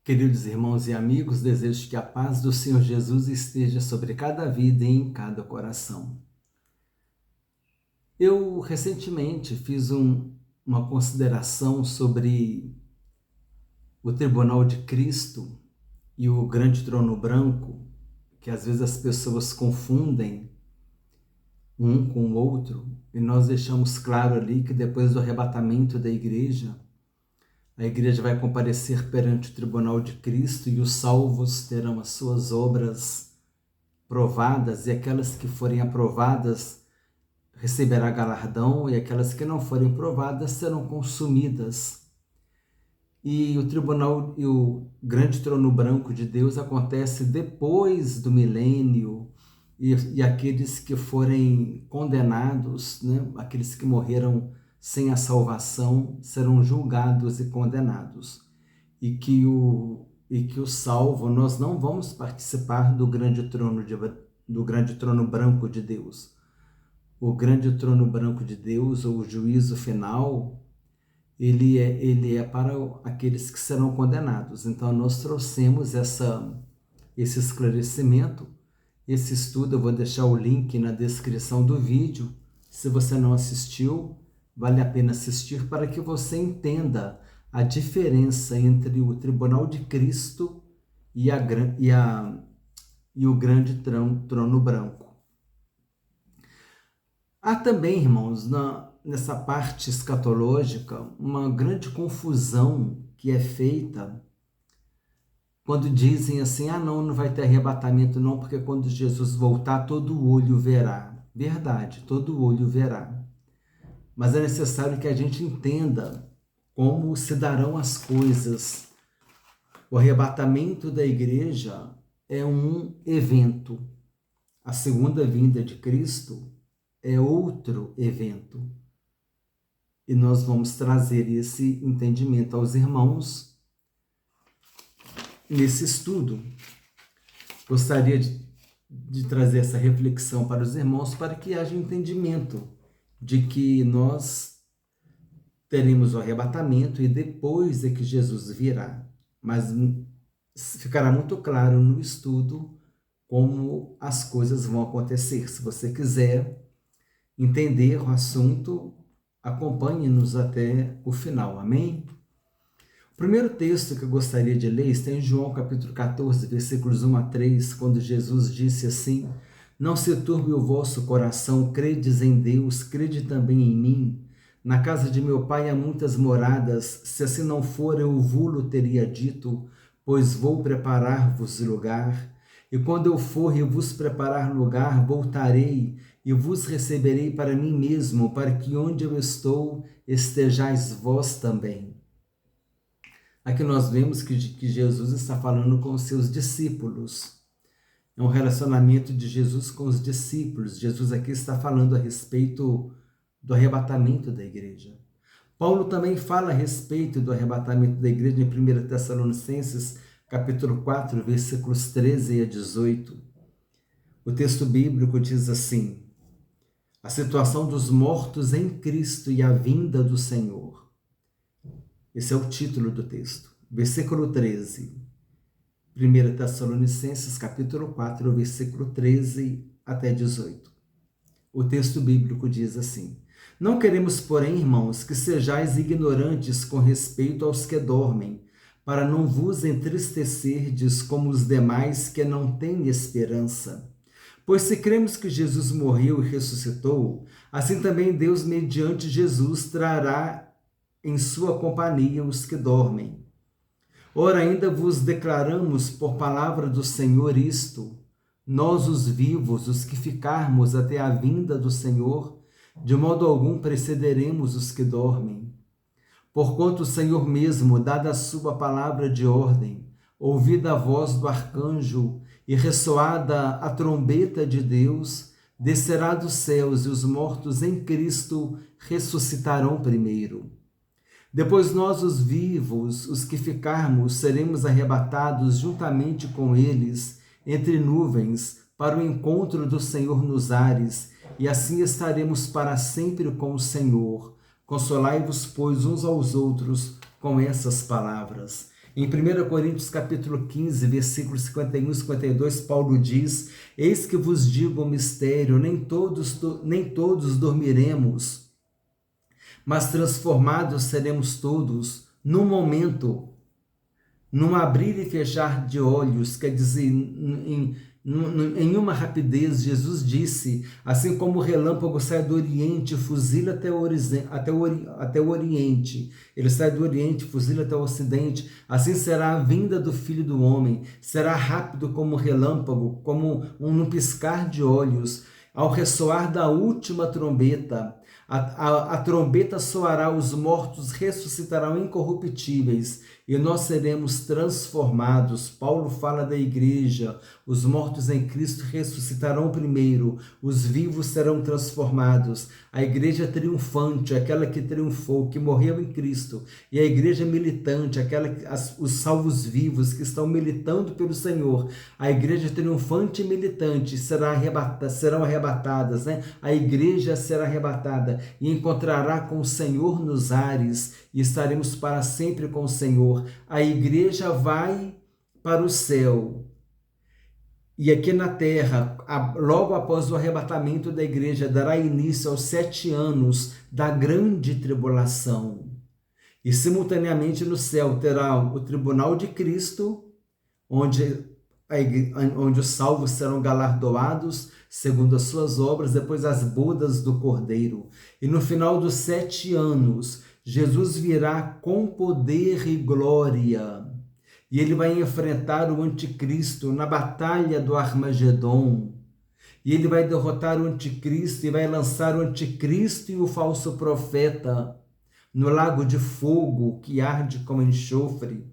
Queridos irmãos e amigos, desejo que a paz do Senhor Jesus esteja sobre cada vida e em cada coração. Eu recentemente fiz uma consideração sobre o Tribunal de Cristo e o Grande Trono Branco, que às vezes as pessoas confundem um com o outro, e nós deixamos claro ali que depois do arrebatamento da igreja, a igreja vai comparecer perante o tribunal de Cristo e os salvos terão as suas obras provadas, e aquelas que forem aprovadas receberá galardão, e aquelas que não forem provadas serão consumidas. E o tribunal e o grande trono branco de Deus acontece depois do milênio, e aqueles que forem condenados, né, aqueles que morreram sem a salvação, serão julgados e condenados. E que o salvo, nós não vamos participar do grande trono branco de Deus. O grande trono branco de Deus, ou o juízo final, ele é para aqueles que serão condenados. Então nós trouxemos esse esclarecimento, esse estudo. Eu vou deixar o link na descrição do vídeo. Se você não assistiu, vale a pena assistir para que você entenda a diferença entre o tribunal de Cristo e o grande trono branco. Há também, irmãos, nessa parte escatológica, uma grande confusão que é feita quando dizem assim: não vai ter arrebatamento não, porque quando Jesus voltar, todo olho verá. Verdade, todo olho verá. Mas é necessário que a gente entenda como se darão as coisas. O arrebatamento da igreja é um evento. A segunda vinda de Cristo é outro evento. E nós vamos trazer esse entendimento aos irmãos nesse estudo. Gostaria de trazer essa reflexão para os irmãos para que haja entendimento de que nós teremos o arrebatamento e depois é que Jesus virá. Mas ficará muito claro no estudo como as coisas vão acontecer. Se você quiser entender o assunto, acompanhe-nos até o final. Amém? O primeiro texto que eu gostaria de ler está em João capítulo 14, versículos 1 a 3, quando Jesus disse assim: não se turbe o vosso coração, credes em Deus, crede também em mim. Na casa de meu pai há muitas moradas, se assim não for, eu vulo teria dito, pois vou preparar-vos lugar. E quando eu for e vos preparar lugar, voltarei e vos receberei para mim mesmo, para que onde eu estou, estejais vós também. Aqui nós vemos que Jesus está falando com os seus discípulos. É um relacionamento de Jesus com os discípulos. Jesus aqui está falando a respeito do arrebatamento da igreja. Paulo também fala a respeito do arrebatamento da igreja em 1 Tessalonicenses, capítulo 4, versículos 13 a 18. O texto bíblico diz assim: a situação dos mortos em Cristo e a vinda do Senhor. Esse é o título do texto. Versículo 13. 1 Tessalonicenses, capítulo 4, versículo 13 até 18. O texto bíblico diz assim: não queremos, porém, irmãos, que sejais ignorantes com respeito aos que dormem, para não vos entristecerdes como os demais que não têm esperança. Pois se cremos que Jesus morreu e ressuscitou, assim também Deus, mediante Jesus, trará em sua companhia os que dormem. Ora, ainda vos declaramos por palavra do Senhor isto: nós os vivos, os que ficarmos até a vinda do Senhor, de modo algum precederemos os que dormem. Porquanto o Senhor mesmo, dada a sua palavra de ordem, ouvida a voz do arcanjo e ressoada a trombeta de Deus, descerá dos céus, e os mortos em Cristo ressuscitarão primeiro. Depois nós, os vivos, os que ficarmos, seremos arrebatados juntamente com eles entre nuvens para o encontro do Senhor nos ares, e assim estaremos para sempre com o Senhor. Consolai-vos, pois, uns aos outros com essas palavras. Em 1 Coríntios capítulo 15, versículos 51 e 52, Paulo diz: Eis que vos digo um mistério, nem todos dormiremos, mas transformados seremos todos, num momento, num abrir e fechar de olhos, quer dizer, em uma rapidez. Jesus disse: assim como o relâmpago sai do Oriente, fuzila até o Oriente, ele sai do Oriente, fuzila até o Ocidente, assim será a vinda do Filho do Homem, será rápido como o relâmpago, como um piscar de olhos. Ao ressoar da última trombeta, a trombeta soará, os mortos ressuscitarão incorruptíveis e nós seremos transformados. Paulo fala da igreja: os mortos em Cristo ressuscitarão primeiro, os vivos serão transformados. A igreja triunfante, aquela que triunfou, que morreu em Cristo, e a igreja militante, os salvos vivos que estão militando pelo Senhor. A igreja triunfante e militante serão arrebatadas, né? A igreja será arrebatada e encontrará com o Senhor nos ares, e estaremos para sempre com o Senhor. A igreja vai para o céu. E aqui na terra, logo após o arrebatamento da igreja, dará início aos 7 anos da grande tribulação. E simultaneamente no céu terá o tribunal de Cristo, onde os salvos serão galardoados segundo as suas obras, depois as bodas do Cordeiro. E no final dos 7 anos, Jesus virá com poder e glória. E ele vai enfrentar o anticristo na batalha do Armagedon. E ele vai derrotar o anticristo e vai lançar o anticristo e o falso profeta no lago de fogo que arde como enxofre.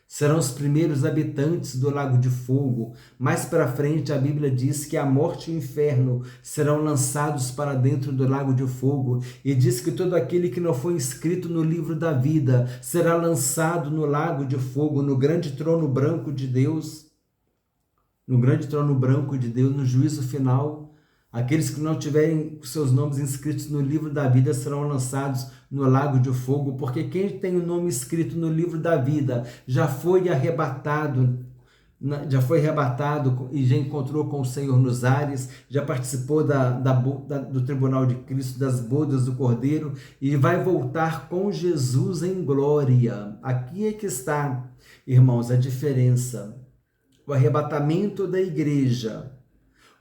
Serão os primeiros habitantes do lago de fogo. Mais para frente a Bíblia diz que a morte e o inferno serão lançados para dentro do lago de fogo, e diz que todo aquele que não foi inscrito no livro da vida será lançado no lago de fogo, no grande trono branco de Deus. No grande trono branco de Deus, no juízo final. Aqueles que não tiverem seus nomes inscritos no livro da vida serão lançados no lago de fogo, porque quem tem o nome escrito no livro da vida já foi arrebatado e já encontrou com o Senhor nos ares, já participou do tribunal de Cristo, das bodas do Cordeiro, e vai voltar com Jesus em glória. Aqui é que está, irmãos, a diferença. O arrebatamento da igreja.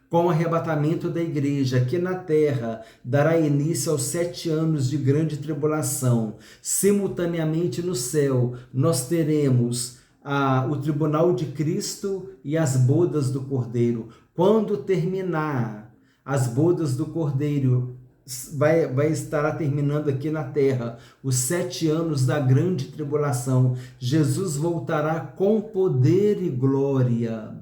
Com o arrebatamento da igreja aqui na terra, dará início aos 7 anos de grande tribulação. Simultaneamente no céu, nós teremos o tribunal de Cristo e as bodas do Cordeiro. Quando terminar as bodas do Cordeiro, vai estar terminando aqui na terra os 7 anos da grande tribulação. Jesus voltará com poder e glória,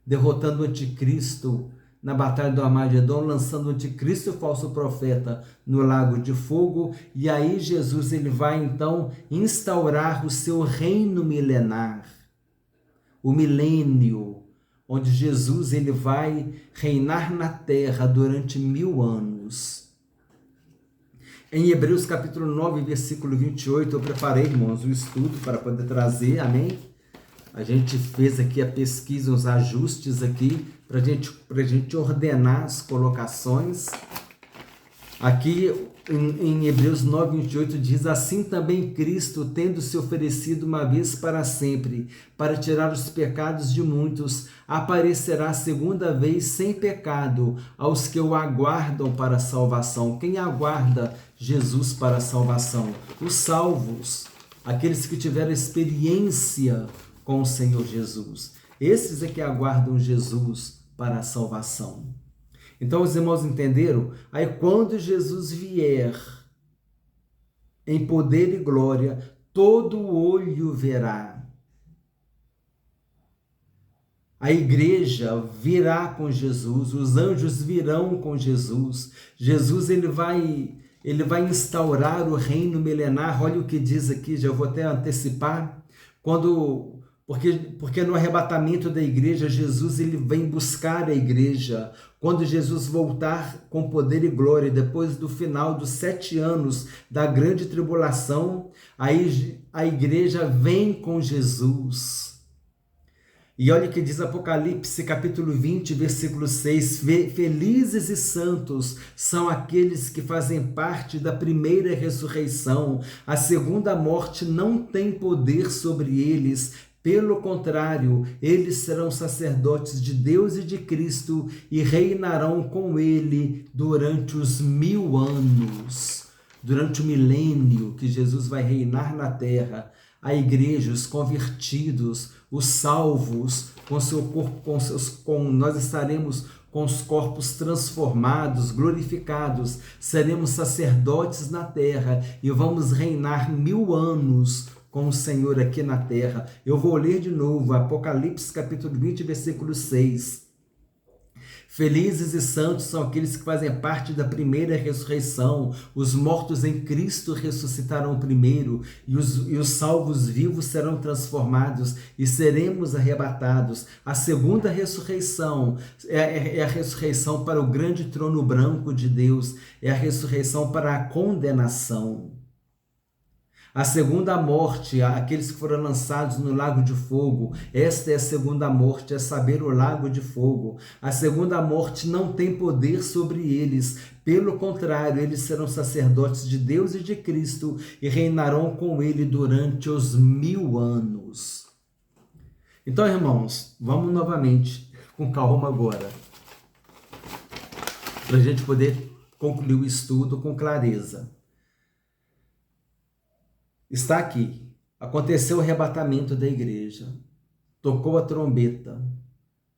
derrotando o anticristo na batalha do Armagedon, lançando o anticristo e o falso profeta no lago de fogo. E aí Jesus ele vai então instaurar o seu reino milenar, o milênio, onde Jesus ele vai reinar na terra durante 1000 anos. Em Hebreus capítulo 9, versículo 28, eu preparei, irmãos, o estudo para poder trazer, amém? A gente fez aqui a pesquisa, os ajustes aqui, para a gente ordenar as colocações. Aqui em Hebreus 9, 28 diz: assim também Cristo, tendo se oferecido uma vez para sempre, para tirar os pecados de muitos, aparecerá segunda vez sem pecado aos que o aguardam para a salvação. Quem aguarda Jesus para a salvação? Os salvos, aqueles que tiveram experiência com o Senhor Jesus. Esses é que aguardam Jesus para a salvação. Então os irmãos entenderam? Aí quando Jesus vier em poder e glória, todo olho verá. A igreja virá com Jesus, os anjos virão com Jesus. Jesus ele vai instaurar o reino milenar. Olha o que diz aqui, já vou até antecipar. Porque no arrebatamento da igreja, Jesus ele vem buscar a igreja. Quando Jesus voltar com poder e glória, depois do final dos 7 anos da grande tribulação, Aí a igreja vem com Jesus. E olha o que diz Apocalipse, capítulo 20, versículo 6. Felizes e santos são aqueles que fazem parte da primeira ressurreição. A segunda morte não tem poder sobre eles. Pelo contrário, eles serão sacerdotes de Deus e de Cristo e reinarão com ele durante os 1000 anos. Durante o milênio que Jesus vai reinar na terra, a igreja, os convertidos, os salvos, com seu corpo, nós estaremos com os corpos transformados, glorificados, seremos sacerdotes na terra e vamos reinar 1000 anos com o Senhor aqui na terra. Eu vou ler de novo, Apocalipse capítulo 20, versículo 6. Felizes e santos são aqueles que fazem parte da primeira ressurreição. Os mortos em Cristo ressuscitarão primeiro, e os salvos vivos serão transformados e seremos arrebatados. A segunda ressurreição é a ressurreição para o grande trono branco de Deus, é a ressurreição para a condenação. A segunda morte, aqueles que foram lançados no lago de fogo, esta é a segunda morte, é saber, o lago de fogo. A segunda morte não tem poder sobre eles, pelo contrário, eles serão sacerdotes de Deus e de Cristo e reinarão com ele durante os 1000 anos. Então, irmãos, vamos novamente com calma agora, para a gente poder concluir o estudo com clareza. Está aqui, aconteceu o arrebatamento da igreja, tocou a trombeta,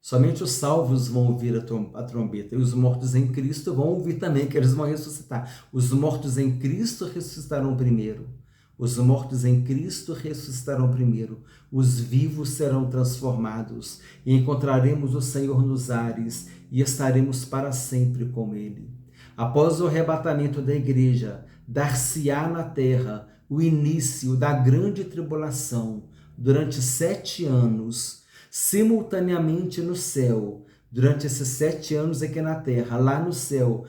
somente os salvos vão ouvir a trombeta, e os mortos em Cristo vão ouvir também, que eles vão ressuscitar. Os mortos em Cristo ressuscitarão primeiro, os mortos em Cristo ressuscitarão primeiro, os vivos serão transformados, e encontraremos o Senhor nos ares, e estaremos para sempre com Ele. Após o arrebatamento da igreja, dar-se-á na terra o início da grande tribulação durante 7 anos, simultaneamente no céu. Durante esses 7 anos aqui na terra, lá no céu,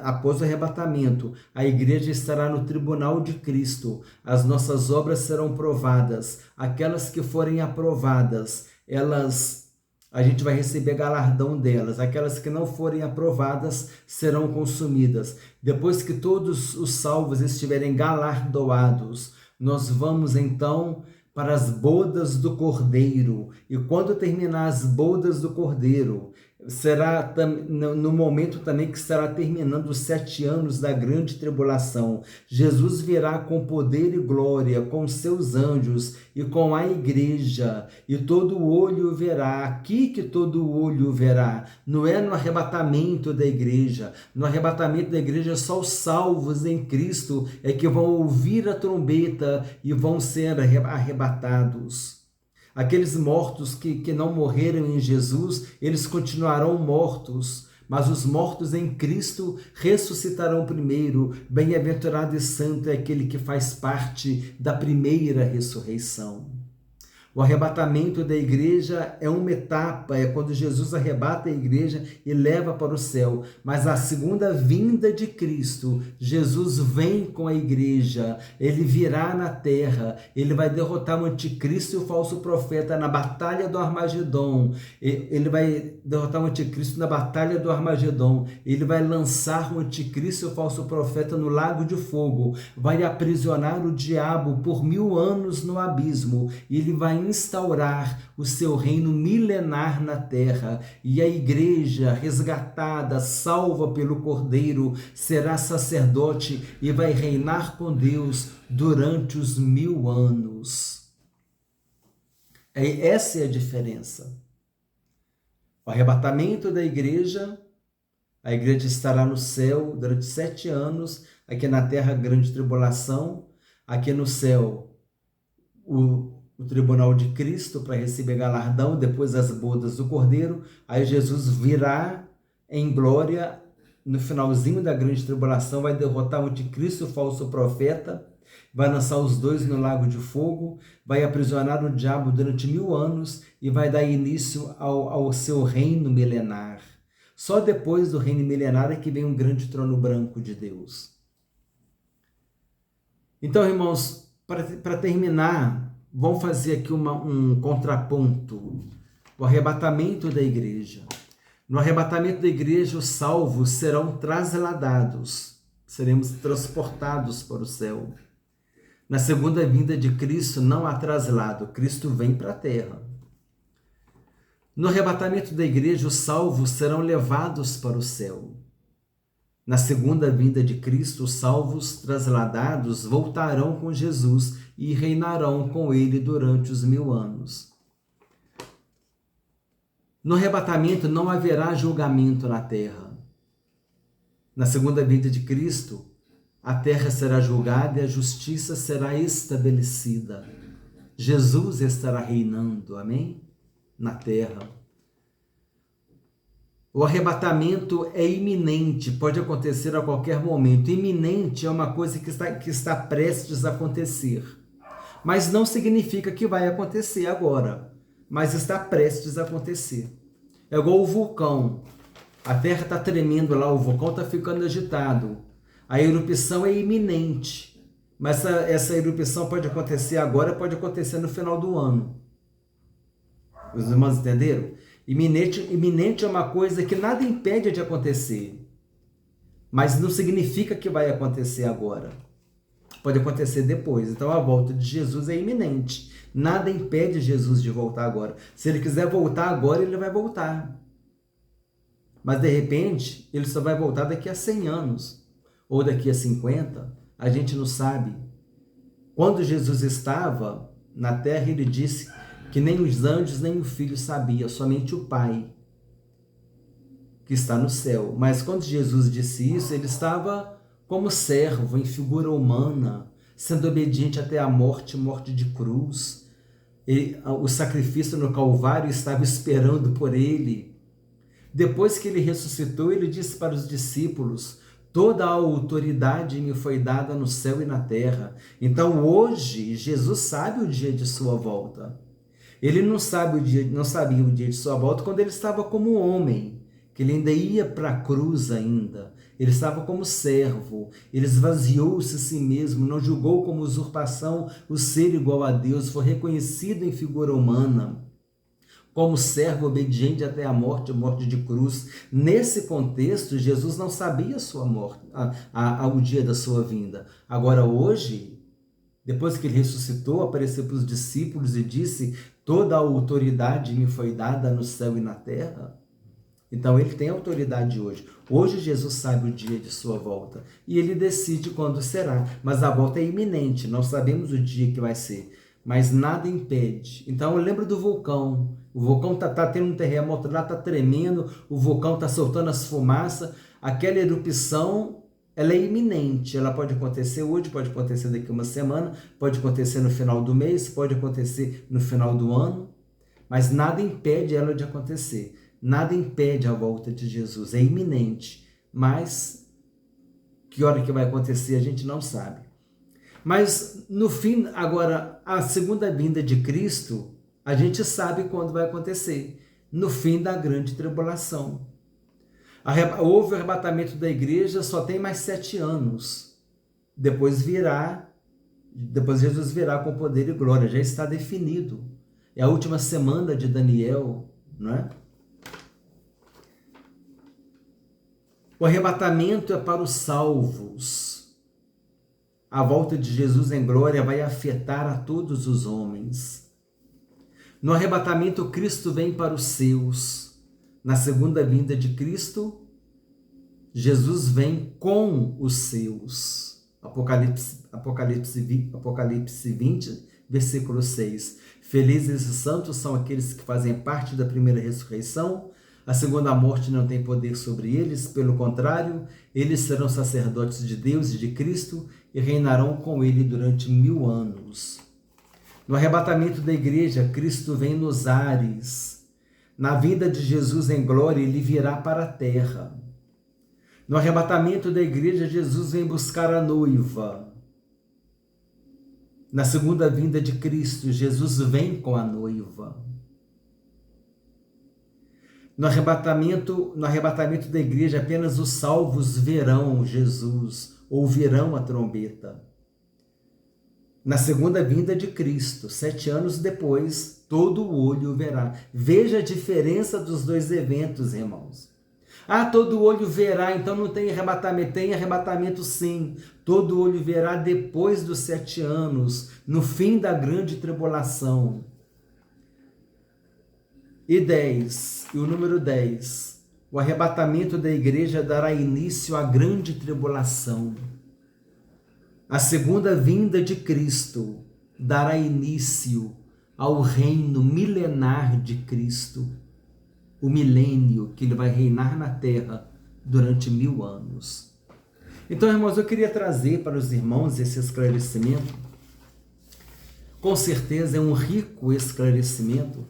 após o arrebatamento, a igreja estará no tribunal de Cristo. As nossas obras serão provadas. Aquelas que forem aprovadas, a gente vai receber galardão delas. Aquelas que não forem aprovadas serão consumidas. Depois que todos os salvos estiverem galardoados, nós vamos então para as bodas do Cordeiro. E quando terminar as bodas do Cordeiro, será no momento também que estará terminando os 7 anos da grande tribulação. Jesus virá com poder e glória, com seus anjos e com a igreja, e todo olho o verá. Aqui que todo olho o verá, não é no arrebatamento da igreja. No arrebatamento da igreja, só os salvos em Cristo é que vão ouvir a trombeta e vão ser arrebatados. Aqueles mortos que não morreram em Jesus, eles continuarão mortos, mas os mortos em Cristo ressuscitarão primeiro. Bem-aventurado e santo é aquele que faz parte da primeira ressurreição. O arrebatamento da igreja é uma etapa, é quando Jesus arrebata a igreja e leva para o céu. Mas a segunda vinda de Cristo, Jesus vem com a igreja, ele virá na terra, ele vai derrotar o anticristo e o falso profeta na batalha do Armagedon. Ele vai derrotar o anticristo na batalha do Armagedon. Ele vai lançar o anticristo e o falso profeta no lago de fogo, vai aprisionar o diabo por 1000 anos no abismo, e ele vai instaurar o seu reino milenar na terra, e a igreja resgatada, salva pelo Cordeiro, será sacerdote e vai reinar com Deus durante os 1000 anos. Essa é a diferença. O arrebatamento da igreja, a igreja estará no céu durante 7 anos, aqui na terra grande tribulação, aqui no céu o tribunal de Cristo para receber galardão, depois as bodas do Cordeiro. Aí Jesus virá em glória no finalzinho da grande tribulação, vai derrotar o anticristo, o falso profeta, vai lançar os dois no lago de fogo, vai aprisionar o diabo durante 1000 anos e vai dar início ao seu reino milenar. Só depois do reino milenar é que vem um grande trono branco de Deus. Então, irmãos, para terminar, vamos fazer aqui um contraponto. O arrebatamento da igreja. No arrebatamento da igreja, os salvos serão trasladados, seremos transportados para o céu. Na segunda vinda de Cristo não há traslado, Cristo vem para a terra. No arrebatamento da igreja, os salvos serão levados para o céu. Na segunda vinda de Cristo, os salvos trasladados voltarão com Jesus e reinarão com ele durante os 1000 anos. No arrebatamento não haverá julgamento na terra. Na segunda vinda de Cristo, a terra será julgada e a justiça será estabelecida. Jesus estará reinando, amém? Na terra. O arrebatamento é iminente, pode acontecer a qualquer momento. Iminente é uma coisa que está prestes a acontecer. Mas não significa que vai acontecer agora, mas está prestes a acontecer. É igual o vulcão. A terra está tremendo lá, o vulcão está ficando agitado. A erupção é iminente, mas essa erupção pode acontecer agora, pode acontecer no final do ano. Os irmãos entenderam? Iminente é uma coisa que nada impede de acontecer, mas não significa que vai acontecer agora. Pode acontecer depois. Então a volta de Jesus é iminente. Nada impede Jesus de voltar agora. Se ele quiser voltar agora, ele vai voltar. Mas de repente, ele só vai voltar daqui a 100 anos. Ou daqui a 50. A gente não sabe. Quando Jesus estava na terra, ele disse que nem os anjos, nem o Filho sabia, somente o Pai que está no céu. Mas quando Jesus disse isso, ele estava como servo, em figura humana, sendo obediente até a morte de cruz. O sacrifício no Calvário estava esperando por ele. Depois que ele ressuscitou, ele disse para os discípulos: toda a autoridade me foi dada no céu e na terra. Então hoje, Jesus sabe o dia de sua volta. Ele não sabia o dia de sua volta quando ele estava como homem, que ele ainda ia para a cruz ainda. Ele estava como servo, ele esvaziou-se a si mesmo, não julgou como usurpação o ser igual a Deus, foi reconhecido em figura humana, como servo obediente até a morte de cruz. Nesse contexto, Jesus não sabia a sua morte, o dia da sua vinda. Agora hoje, depois que ele ressuscitou, apareceu para os discípulos e disse: toda a autoridade me foi dada no céu e na terra. Então ele tem autoridade hoje. Hoje Jesus sabe o dia de sua volta e ele decide quando será. Mas a volta é iminente, não sabemos o dia que vai ser, mas nada impede. Então eu lembro do vulcão. O vulcão tá tendo um terremoto lá, tá tremendo, o vulcão tá soltando as fumaças. Aquela erupção, ela é iminente. Ela pode acontecer hoje, pode acontecer daqui a uma semana, pode acontecer no final do mês, pode acontecer no final do ano, mas nada impede ela de acontecer. Nada impede a volta de Jesus, é iminente, mas que hora que vai acontecer a gente não sabe. Mas no fim, agora, a segunda vinda de Cristo, a gente sabe quando vai acontecer, no fim da grande tribulação. Houve o arrebatamento da igreja, só tem mais 7 anos. Depois Jesus virá com poder e glória, já está definido. É a última semana de Daniel, não é? O arrebatamento é para os salvos. A volta de Jesus em glória vai afetar a todos os homens. No arrebatamento, Cristo vem para os seus. Na segunda vinda de Cristo, Jesus vem com os seus. Apocalipse 20, versículo 6. Felizes e santos são aqueles que fazem parte da primeira ressurreição. A segunda morte não tem poder sobre eles, pelo contrário, eles serão sacerdotes de Deus e de Cristo e reinarão com ele durante 1000 anos. No arrebatamento da igreja, Cristo vem nos ares. Na vinda de Jesus em glória, ele virá para a terra. No arrebatamento da igreja, Jesus vem buscar a noiva. Na segunda vinda de Cristo, Jesus vem com a noiva. No arrebatamento da igreja, apenas os salvos verão Jesus, ouvirão a trombeta. Na segunda vinda de Cristo, 7 anos depois, todo olho o verá. Veja a diferença dos dois eventos, irmãos. Ah, todo olho verá, então não tem arrebatamento. Tem arrebatamento sim. Todo olho verá depois dos 7 anos, no fim da grande tribulação. E o número 10. O arrebatamento da igreja dará início à grande tribulação. A segunda vinda de Cristo dará início ao reino milenar de Cristo, o milênio que ele vai reinar na terra durante 1000 anos. Então, irmãos, eu queria trazer para os irmãos esse esclarecimento. Com certeza é um rico esclarecimento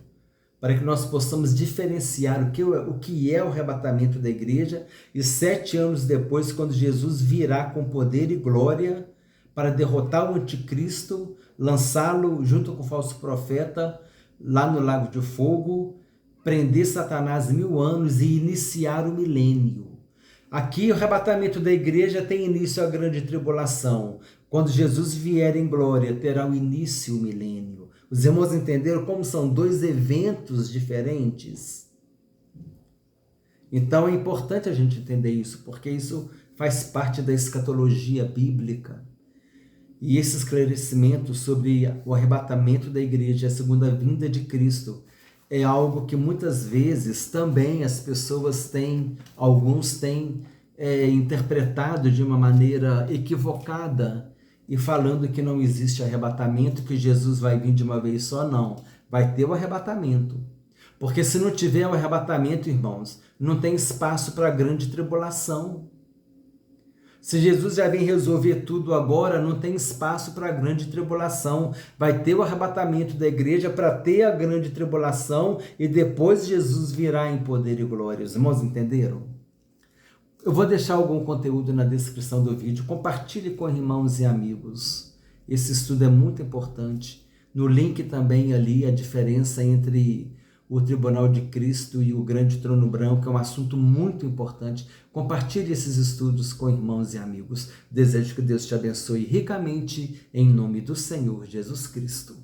para que nós possamos diferenciar o que é o arrebatamento da igreja e 7 anos depois, quando Jesus virá com poder e glória para derrotar o anticristo, lançá-lo junto com o falso profeta lá no lago de fogo, prender Satanás 1000 anos e iniciar o milênio. Aqui o arrebatamento da igreja tem início a grande tribulação. Quando Jesus vier em glória, terá o início o milênio. Os irmãos entenderam como são dois eventos diferentes? Então é importante a gente entender isso, porque isso faz parte da escatologia bíblica. E esse esclarecimento sobre o arrebatamento da igreja, a segunda vinda de Cristo, é algo que muitas vezes também as pessoas alguns têm interpretado de uma maneira equivocada e falando que não existe arrebatamento, que Jesus vai vir de uma vez só. Não, vai ter o arrebatamento. Porque se não tiver o arrebatamento, irmãos, não tem espaço para a grande tribulação. Se Jesus já vem resolver tudo agora, não tem espaço para a grande tribulação. Vai ter o arrebatamento da igreja para ter a grande tribulação e depois Jesus virá em poder e glória. Os irmãos entenderam? Eu vou deixar algum conteúdo na descrição do vídeo. Compartilhe com irmãos e amigos. Esse estudo é muito importante. No link também ali a diferença entre o tribunal de Cristo e o grande trono branco, é um assunto muito importante. Compartilhe esses estudos com irmãos e amigos. Desejo que Deus te abençoe ricamente, em nome do Senhor Jesus Cristo.